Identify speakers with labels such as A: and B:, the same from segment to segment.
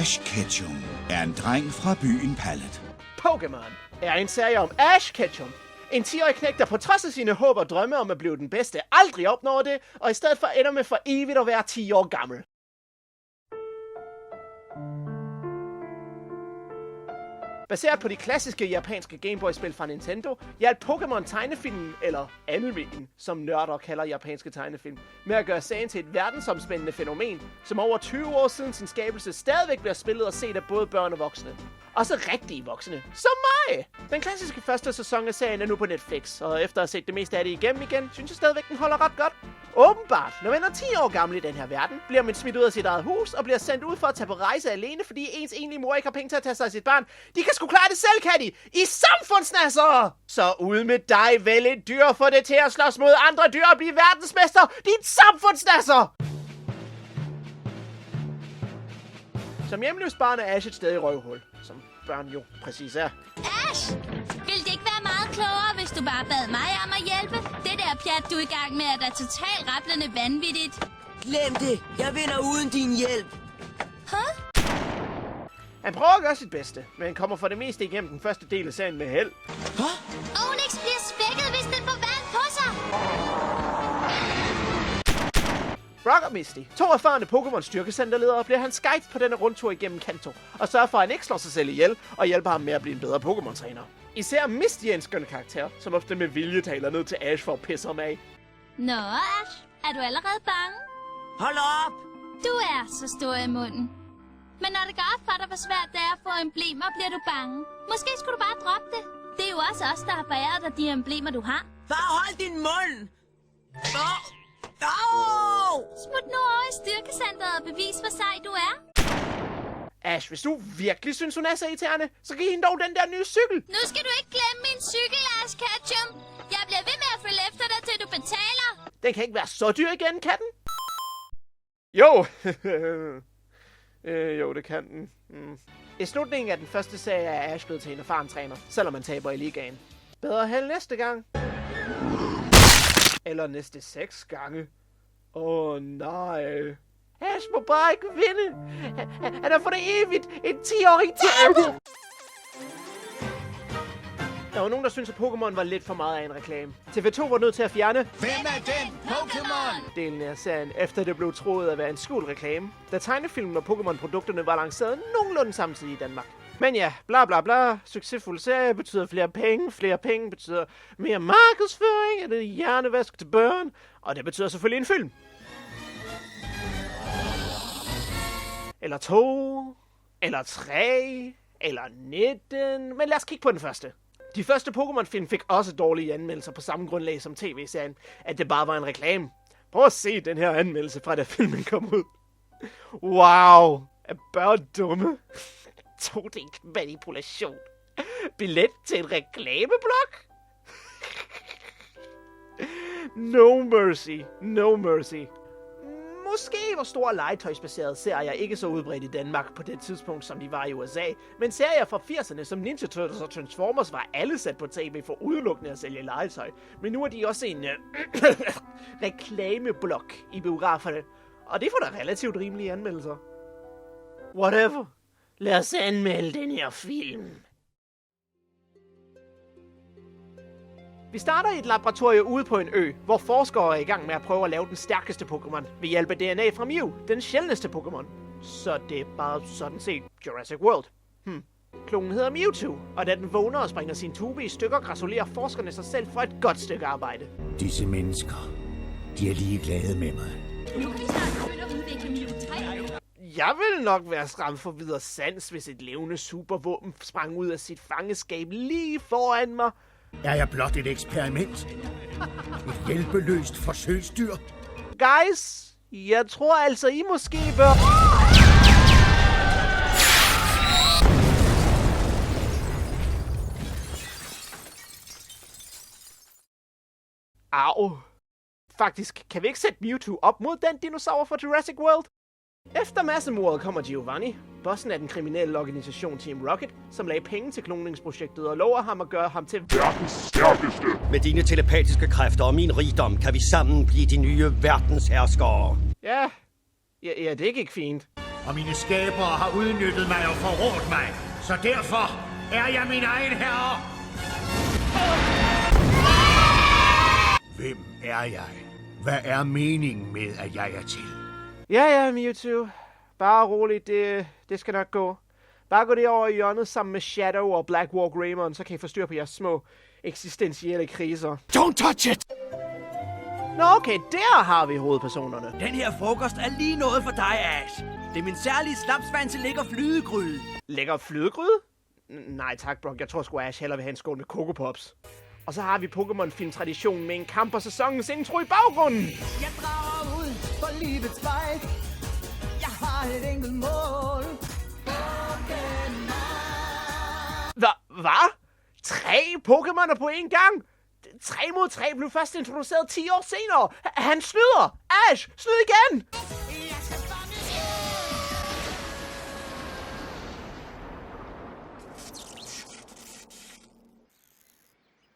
A: Ash Ketchum er en dreng fra byen Pallet.
B: Pokémon er en serie om Ash Ketchum. En 10-årig knægt, der på trods af sine håb og drømme om at blive den bedste, aldrig opnår det, og i stedet for ender med for evigt at være 10 år gammel. Baseret på de klassiske japanske Gameboy-spil fra Nintendo, hjalp Pokémon-tegnefilmen, eller animeen, som nørder kalder japanske tegnefilm, med at gøre serien til et verdensomspændende fænomen, som over 20 år siden sin skabelse stadigvæk bliver spillet og set af både børn og voksne. Også rigtige voksne, som mig! Den klassiske første sæson af serien er nu på Netflix, og efter at have set det meste af det igennem igen, synes jeg stadigvæk, den holder ret godt. Åbenbart, når man er 10 år gammel i den her verden, bliver man smidt ud af sit eget hus og bliver sendt ud for at tage på rejse alene, fordi ens enlige mor ikke har penge til at tage sig af sit barn. De kan sgu klare det selv, kan de! I samfundsnasser! Så ud med dig, vælg et dyr, få det til at slås mod andre dyr og blive verdensmester! Din samfundsnasser! Som hjemløst barn er Ash et stadig røvhul, som børn jo præcis er.
C: Ash! Vil det ikke være meget klogere, hvis du bare bad mig om at hjælpe? Det der pjat, du er i gang med, er da totalt rablende vanvittigt.
D: Glem det. Jeg vinder uden din hjælp.
C: Huh?
B: Han prøver at gøre sit bedste, men kommer for det meste igennem den første del af serien med held.
C: Onyx bliver svækket, hvis den får vand på sig.
B: Brock og Misty, to erfarne Pokémon-styrkecenterledere, bliver hans guide på denne rundtur igennem Kanto, og sørger for, at han ikke slår sig selv ihjel, og hjælper ham med at blive en bedre Pokémon-træner. Især Misty er en skøn karakter, som ofte med vilje taler ned til Ash for at pisse ham af.
C: Nå, Ash, er du allerede bange?
D: Hold op!
C: Du er så stor i munden. Men når det går op for dig, hvor svært det er at få emblemer, bliver du bange. Måske skulle du bare droppe det. Det er jo også os, der har foræret dig de emblemer, du har.
D: Bare hold din mund!
C: Smut nu over i styrkecenteret og bevis, hvor sej du er.
B: Ash, hvis du virkelig synes, hun er så irriterende, så giv hende dog den der nye cykel.
C: Nu skal du ikke glemme min cykel, Ash Ketchum. Jeg bliver ved med at følge efter dig, til du betaler.
B: Den kan ikke være så dyr igen, kan den? Jo. Jo, det kan den. I slutningen af den første serie er Ash blevet til en erfaren træner, selvom man taber i ligaen. Bedre held næste gang. Eller næste 6 gange. Nej. Ash må bare ikke vinde. Han er for det evigt en 10-årig taber. Der var nogen, der syntes, at Pokémon var lidt for meget af en reklame. TV2 var nødt til at fjerne
A: Hvem er den Pokémon?
B: delen af serien, efter det blev troet at være en skjult reklame, da tegnefilmen og Pokémon-produkterne var lanceret nogenlunde samtidig i Danmark. Men ja, bla bla bla, succesfuld serie betyder flere penge betyder mere markedsføring, og det er hjernevask til børn, og det betyder selvfølgelig en film. Eller 2, eller 3, eller 19, men lad os kigge på den første. De første Pokémon-film fik også dårlige anmeldelser på samme grundlag som tv-serien, at det bare var en reklame. Prøv at se den her anmeldelse fra da filmen kom ud. Wow, er børn dumme? 2D-manipulation. Billet til en reklameblok? No mercy, no mercy. Måske var store legetøjsbaserede serier ikke så udbredt i Danmark på det tidspunkt, som de var i USA, men serier fra 80'erne som Ninja Turtles og Transformers var alle sat på tv for udelukkende at sælge legetøj. Men nu er de også en reklameblok i biograferne, og det får da relativt rimelige anmeldelser. Whatever. Lad os anmelde den her film. Vi starter i et laboratorie ude på en ø, hvor forskere er i gang med at prøve at lave den stærkeste Pokémon ved hjælp af DNA fra Mew, den sjældneste Pokémon. Så det er bare sådan set Jurassic World. Klonen hedder Mewtwo, og da den vågner og springer sin tube i stykker, gratulerer forskerne sig selv for et godt stykke arbejde.
E: Disse mennesker, de er ligeglade med mig.
C: Nu kan vi snart begynde at udvikle Mew 3.
B: Jeg ville nok være skræmt for videre sans, hvis et levende supervåben sprang ud af sit fangeskab lige foran mig.
E: Er jeg blot et eksperiment? Et hjælpeløst forsøgsdyr?
B: Guys, jeg tror altså, I måske bør... Au. Faktisk, kan vi ikke sætte Mewtwo op mod den dinosaur fra Jurassic World? Efter massemordet kommer Giovanni, bossen af den kriminelle organisation Team Rocket, som lagde penge til kloningsprojektet og lover ham at gøre ham til verdens stærkeste.
F: Med dine telepatiske kræfter og min rigdom kan vi sammen blive de nye verdensherskere.
B: Ja, det gik fint.
E: Og mine skabere har udnyttet mig og forrådt mig. Så derfor er jeg min egen herre. Hvem er jeg? Hvad er meningen med, at jeg er til?
B: Ja, Mewtwo. Bare roligt, det skal nok gå. Bare gå det over i hjørnet sammen med Shadow og Black War Greymon, så kan I få styr på jeres små eksistentielle kriser.
A: Don't touch it!
B: Nå, okay, der har vi hovedpersonerne.
G: Den her frokost er lige noget for dig, Ash. Det er min særlige slapsvand til lækker flydegryde.
B: Lækker flødegryde? Nej tak, Brock. Jeg tror sgu, Ash hellere vil have en skål med Coco Pops. Og så har vi Pokémon-film-traditionen med en kamp og sæsonens intro i baggrunden.
H: Jeg drager ud på livets vej. Jeg har et enkelt mål.
B: Hvad? 3 Pokémoner på én gang? 3 mod 3 blev først introduceret 10 år senere. Han snyder! Ash, snyd igen!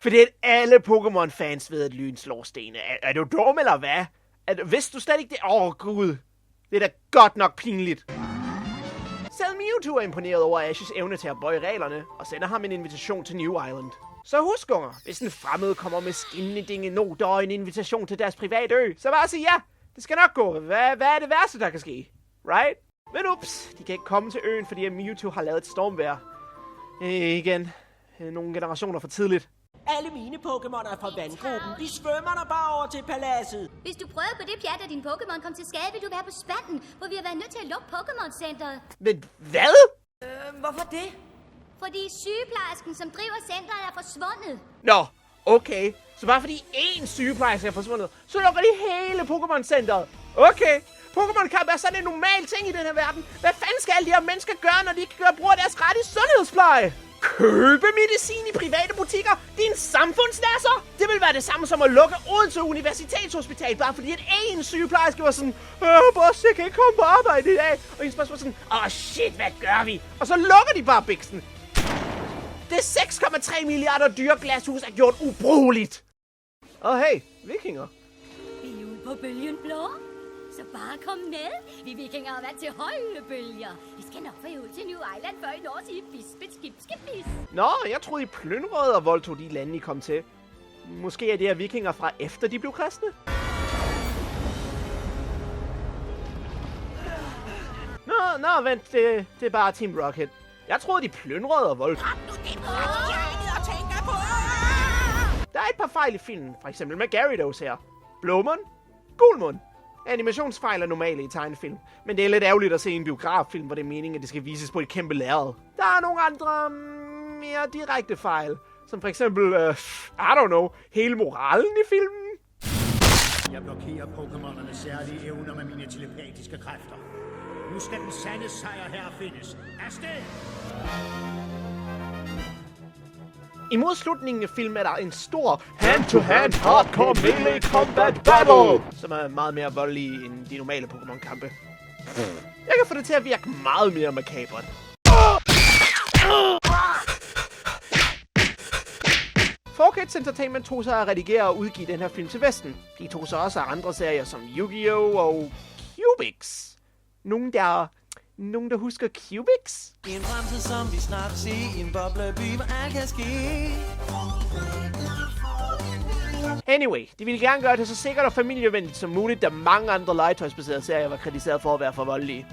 B: Fordi alle Pokémon-fans ved, at lyn slår stene. Er du dum, eller hvad? Vidste du slet ikke det? Gud. Det er da godt nok pinligt. Selv Mewtwo er imponeret over Ashes evne til at bøje reglerne, og sender ham en invitation til New Island. Så husk, unger, hvis en fremmed kommer med skinnende dingenoter og en invitation til deres private ø, så bare sig ja. Det skal nok gå. Hvad er det værste, der kan ske? Right? Men ups, de kan ikke komme til øen, fordi Mewtwo har lavet et stormvejr. Igen. Nogle generationer for tidligt.
G: Alle mine Pokémon er fra vandgruppen. De svømmer der bare over til paladset.
C: Hvis du prøvede på det pjat, at din Pokémon kom til skade, vil du være på spanden, hvor vi har været nødt til at lukke Pokémon-centret.
B: Men hvad?
D: Hvorfor det?
C: Fordi sygeplejersken, som driver centret, er forsvundet.
B: Nå, okay. Så bare fordi én sygeplejerske er forsvundet, så lukker de hele Pokémon-centret. Okay. Pokémon-kamp er sådan en normal ting i den her verden. Hvad fanden skal alle de her mennesker gøre, når de ikke gør brug af deres gratis sundhedspleje? Købe medicin i private butikker? Din samfundsnasser? Det vil være det samme som at lukke Odense Universitetshospital, bare fordi at én sygeplejerske var sådan, boss, jeg kan ikke komme på arbejde i dag. Og en spørgsmål sådan, shit, hvad gør vi? Og så lukker de bare biksen. Det 6,3 milliarder dyre glashus er gjort ubrugeligt. Hey, vikinger.
C: Vi er ude på bølgen blå. Så bare kom med. Vi vikinger er vant til høje bølger. Vi skal nok få ud til New Island, før I når til bispet.
B: Nå, jeg troede I plyndrede og voldtog de lande, I kom til. Måske er det her vikinger fra efter de blev kristne? Nå, vent, det er bare Team Rocket. Jeg troede, de plyndrede og voldtog. Der er et par fejl i filmen, for eksempel med Gyarados her. Blåmund, gulmund. Animationsfejl er normale i tegnefilm, men det er lidt ærgerligt at se en biograffilm, hvor det er meningen, at det skal vises på et kæmpe lærred. Der er nogle andre mere direkte fejl, som for eksempel, I don't know, hele moralen i filmen.
E: Jeg blokerer Pokémonernes særlige evner med mine telepatiske kræfter. Nu skal den sande sejr her findes. Afsted!
B: I mod slutningen af filmen er der en stor hand-to-hand hardcore melee combat battle, som er meget mere voldelig end de normale Pokémon-kampe. Jeg kan få det til at virke meget mere makabert. Kids Entertainment tog sig at redigere og udgive den her film til Vesten. De tog sig også af andre serier som Yu-Gi-Oh! Og Cubix. Nogen der husker Cubix?
H: En fremtid, som vi snart vil se. En bobleby, hvor alt kan ske.
B: Anyway, de ville gerne gøre det så sikkert og familievenligt som muligt, da mange andre legetøjsbaserede serier var kritiseret for at være for voldelige.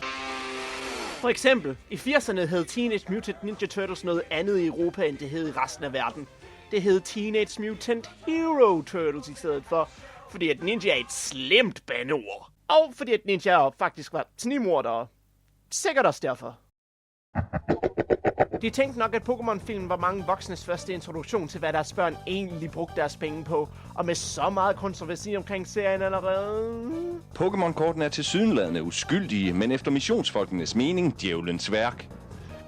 B: For eksempel, i 80'erne hed Teenage Mutant Ninja Turtles noget andet i Europa, end det hed i resten af verden. Det hed Teenage Mutant Hero Turtles i stedet for, fordi at ninja er et slemt bandeord. Og fordi at ninja faktisk var snigmordere. Sikkert også derfor. De tænkte nok, at Pokémon-filmen var mange voksnes første introduktion til, hvad deres børn egentlig brugte deres penge på. Og med så meget kontroversi omkring serien allerede.
I: Pokémon-kortene er tilsyneladende uskyldige, men efter missionsfolkenes mening djævelens værk.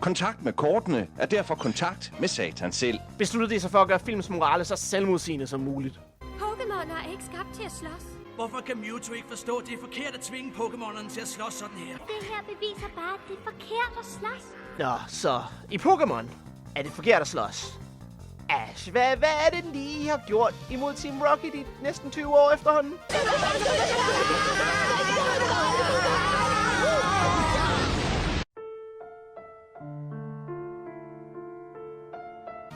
I: Kontakt med kortene er derfor kontakt med Satan selv.
B: Besluttede de sig for at gøre filmens morale så selvmodsigende som muligt.
C: Pokémon er ikke skabt til at slås.
G: Hvorfor kan Mewtwo ikke forstå, at det er forkert at tvinge Pokémonerne til at slås sådan her?
C: Det her beviser bare, at det er forkert at slås.
B: Nå, så i Pokémon er det forkert at slås. Ash, hvad er det lige, I har gjort imod Team Rocket i næsten 20 år efterhånden?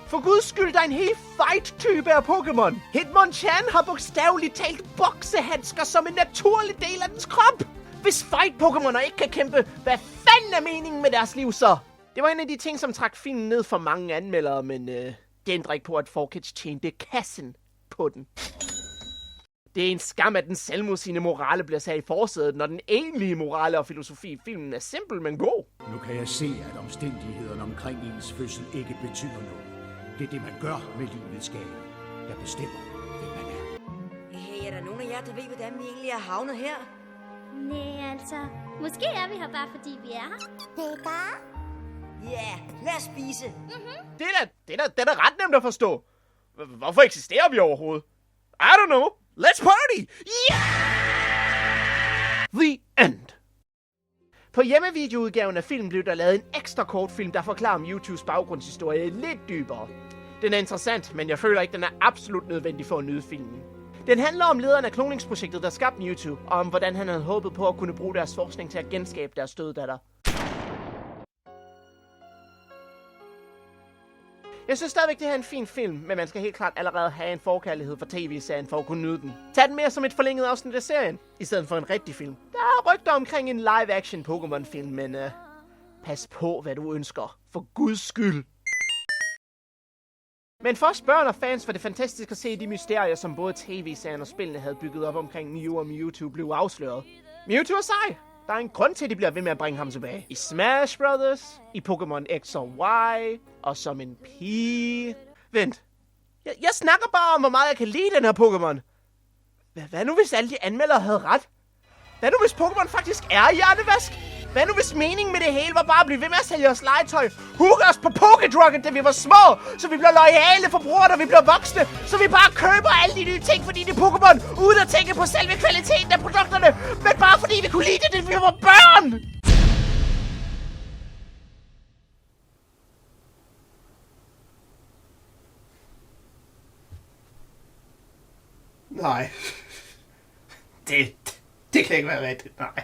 B: For guds skyld, der er en helt fight-type af Pokémon. Hitmonchan har bogstaveligt talt boksehandsker som en naturlig del af dens krop. Hvis fight-Pokémoner ikke kan kæmpe, hvad fanden er meningen med deres liv så? Det var en af de ting, som trak filmen ned for mange anmeldere, men det ændrer ikke på, at 4Kids tjente kassen på den. Det er en skam, at den selvmodsigende morale bliver sat i forsædet, når den egentlige morale og filosofi i filmen er simpel, men god.
E: Nu kan jeg se, at omstændighederne omkring ens fødsel ikke betyder noget. Det er det, man gør med livets gave, der bestemmer, hvem man er.
D: Hey, er der nogen af jer, der ved, hvordan vi egentlig er havnet her?
C: Nej, altså. Måske er vi her bare, fordi vi er her.
D: Ja, lad os spise.
B: Det er da ret nemt at forstå. Hvorfor eksisterer vi overhovedet? I don't know. Let's party! Yeah! The end. På hjemmevideoudgaven af filmen blev der lavet en ekstra kortfilm, der forklarer Mewtwo's baggrundshistorie lidt dybere. Den er interessant, men jeg føler ikke, den er absolut nødvendig for at nyde filmen. Den handler om lederen af kloningsprojektet, der skabte Mewtwo, og om hvordan han havde håbet på at kunne bruge deres forskning til at genskabe deres døde datter. Jeg synes stadigvæk, det her er en fin film, men man skal helt klart allerede have en forkærlighed for tv-serien for at kunne nyde den. Tag den mere som et forlænget afsnit af serien, i stedet for en rigtig film. Der er rygter omkring en live-action Pokémon-film, men pas på, hvad du ønsker. For guds skyld. Men for os børn og fans var det fantastisk at se de mysterier, som både tv-serien og spillene havde bygget op omkring Mew og Mewtwo blev afsløret. Mewtwo er sej. Der er en grund til, at de bliver ved med at bringe ham tilbage. I Smash Brothers, i Pokémon X og Y, og som en pige. Vent. Jeg snakker bare om, hvor meget jeg kan lide den her Pokémon. Hvad nu, hvis alle de anmeldere havde ret? Hvad nu, hvis Pokémon faktisk er hjernevask? Hvad nu, hvis meningen med det hele var bare at blive ved med at sælge os legetøj? Hugge os på Pokédrugget, da vi var små, så vi bliver loyale forbrugere, når vi bliver voksne, så vi bare køber alle de nye ting, fordi det er Pokémon, uden at tænke på selve kvaliteten af produkterne, men bare fordi vi kunne lide det, da vi var børn! Nej. Det kan ikke være rigtigt, nej.